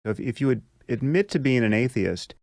If you would admit to being an atheist,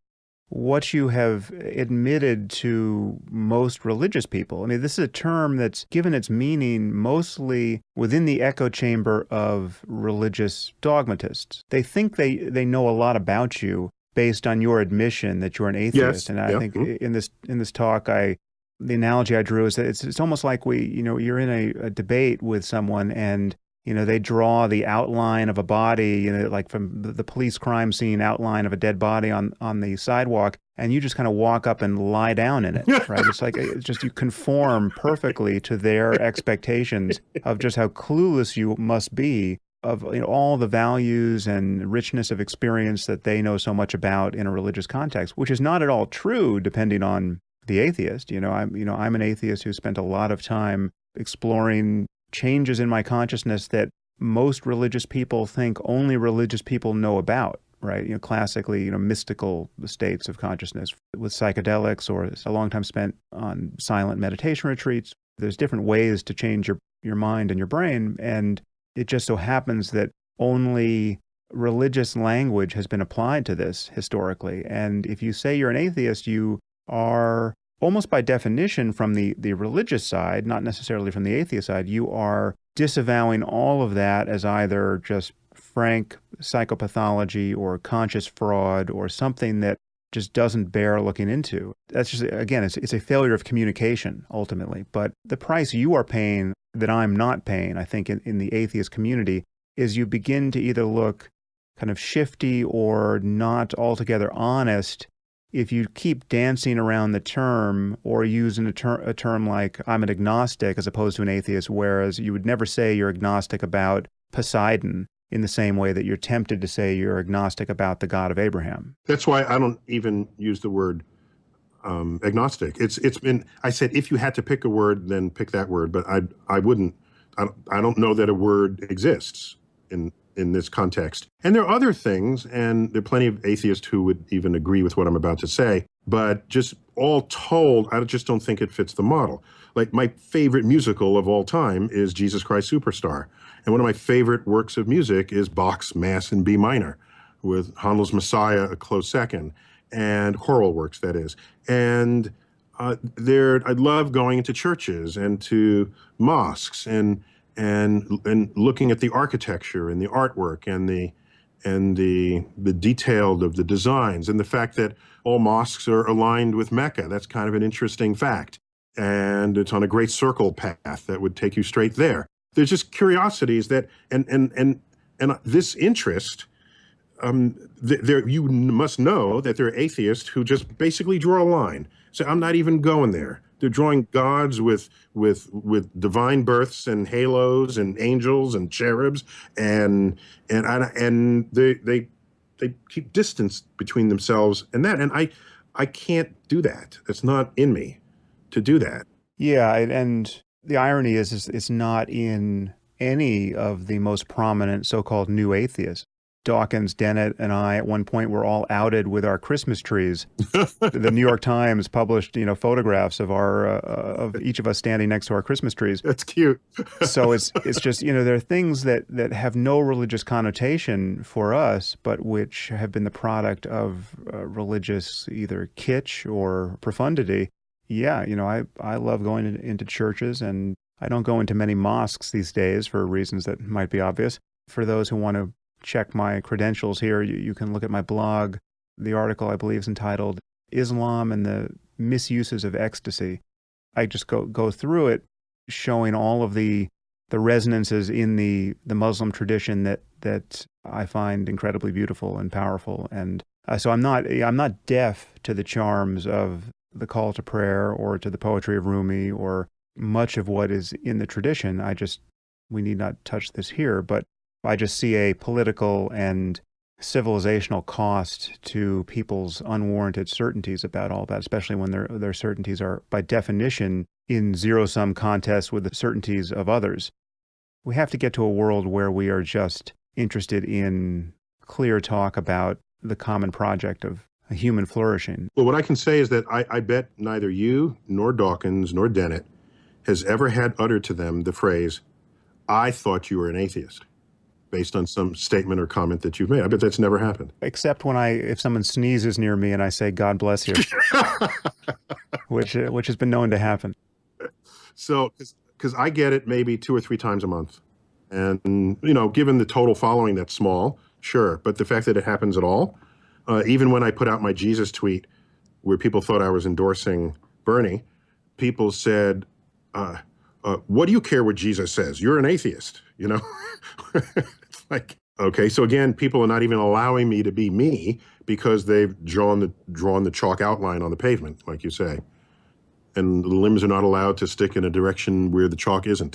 what you have admitted to most religious people. I mean, this is a term that's given its meaning mostly within the echo chamber of religious dogmatists. They think they know a lot about you based on your admission that you're an atheist. Yes. And I Yeah. think in this talk, the analogy I drew is that it's almost like you're in a debate with someone and they draw the outline of a body, like from the police crime scene outline of a dead body on the sidewalk, and you just kind of walk up and lie down in it, right? It's just you conform perfectly to their expectations of just how clueless you must be of all the values and richness of experience that they know so much about in a religious context, which is not at all true depending on the atheist. I'm an atheist who spent a lot of time exploring changes in my consciousness that most religious people think only religious people know about, right? Classically, mystical states of consciousness with psychedelics, or a long time spent on silent meditation retreats. There's different ways to change your mind and your brain, and it just so happens that only religious language has been applied to this historically. And if you say you're an atheist, you are almost by definition from the religious side, not necessarily from the atheist side, you are disavowing all of that as either just frank psychopathology or conscious fraud or something that just doesn't bear looking into. That's just, again, it's a failure of communication ultimately. But the price you are paying that I'm not paying, I think, in the atheist community, is you begin to either look kind of shifty or not altogether honest if you keep dancing around the term or using a term like I'm an agnostic as opposed to an atheist, whereas you would never say you're agnostic about Poseidon in the same way that you're tempted to say you're agnostic about the God of Abraham. That's why I don't even use the word agnostic. I said, if you had to pick a word, then pick that word, but I wouldn't. I don't know that a word exists in this context. And there are other things, and there are plenty of atheists who would even agree with what I'm about to say, but just all told, I just don't think it fits the model. Like, my favorite musical of all time is Jesus Christ Superstar. And one of my favorite works of music is Bach's Mass in B minor, with Handel's Messiah a close second, and choral works, that is. And I love going into churches and to mosques and looking at the architecture and the artwork and the detail of the designs, and the fact that all mosques are aligned with Mecca. That's kind of an interesting fact. And it's on a great circle path that would take you straight there. There's just curiosities that, and this interest, you must know that there are atheists who just basically draw a line. So I'm not even going there. They're drawing gods with divine births and halos and angels and cherubs, and they keep distance between themselves and that. And I can't do that. It's not in me to do that. Yeah, and the irony is it's not in any of the most prominent so-called new atheists. Dawkins, Dennett, and I at one point were all outed with our Christmas trees. The New York Times published, photographs of of each of us standing next to our Christmas trees. That's cute. So it's just, there are things that have no religious connotation for us, but which have been the product of religious either kitsch or profundity. Yeah, I love going into churches, and I don't go into many mosques these days for reasons that might be obvious. For those who want to check my credentials here, you can look at my blog. The article, I believe, is entitled Islam and the Misuses of Ecstasy. I just go through it, showing all of the resonances in the Muslim tradition that I find incredibly beautiful and powerful. And so I'm not deaf to the charms of the call to prayer or to the poetry of Rumi or much of what is in the tradition. We need not touch this here, but I just see a political and civilizational cost to people's unwarranted certainties about all that, especially when their certainties are, by definition, in zero-sum contests with the certainties of others. We have to get to a world where we are just interested in clear talk about the common project of a human flourishing. Well, what I can say is that I bet neither you nor Dawkins nor Dennett has ever had uttered to them the phrase, "I thought you were an atheist." based on some statement or comment that you've made. I bet that's never happened. Except if someone sneezes near me and I say, God bless you, which has been known to happen. So, because I get it maybe 2 or 3 times a month. And, given the total following, that's small, sure. But the fact that it happens at all, even when I put out my Jesus tweet where people thought I was endorsing Bernie, people said, what do you care what Jesus says? You're an atheist, It's like, okay, so again, people are not even allowing me to be me because they've drawn the chalk outline on the pavement, like you say. And the limbs are not allowed to stick in a direction where the chalk isn't.